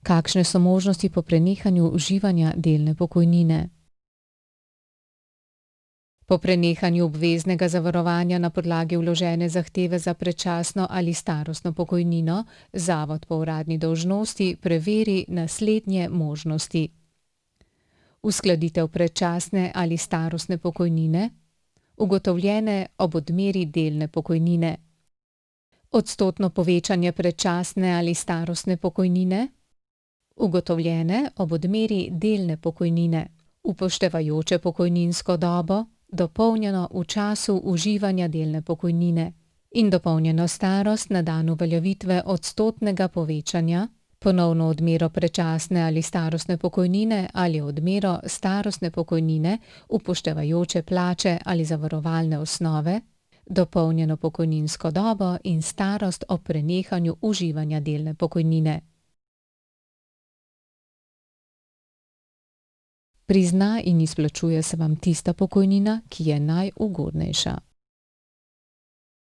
Kakšne so možnosti po prenehanju uživanja delne pokojnine? Po prenehanju obveznega zavarovanja na podlagi vložene zahteve za predčasno ali starostno pokojnino, zavod po uradni dolžnosti preveri naslednje možnosti. Uskladitev predčasne ali starostne pokojnine, ugotovljene ob odmeri delne pokojnine, odstotno povečanje predčasne ali starostne pokojnine, ugotovljene ob odmeri delne pokojnine, upoštevajoče pokojninsko dobo, dopolnjeno v času uživanja delne pokojnine in dopolnjeno starost na dan uveljavitve odstotnega povečanja, ponovno odmero predčasne ali starostne pokojnine ali odmero starostne pokojnine, upoštevajoče plače ali zavarovalne osnove, dopolnjeno pokojninsko dobo in starost ob prenehanju uživanja delne pokojnine. Prizna in izplačuje se vam tista pokojnina, ki je najugodnejša.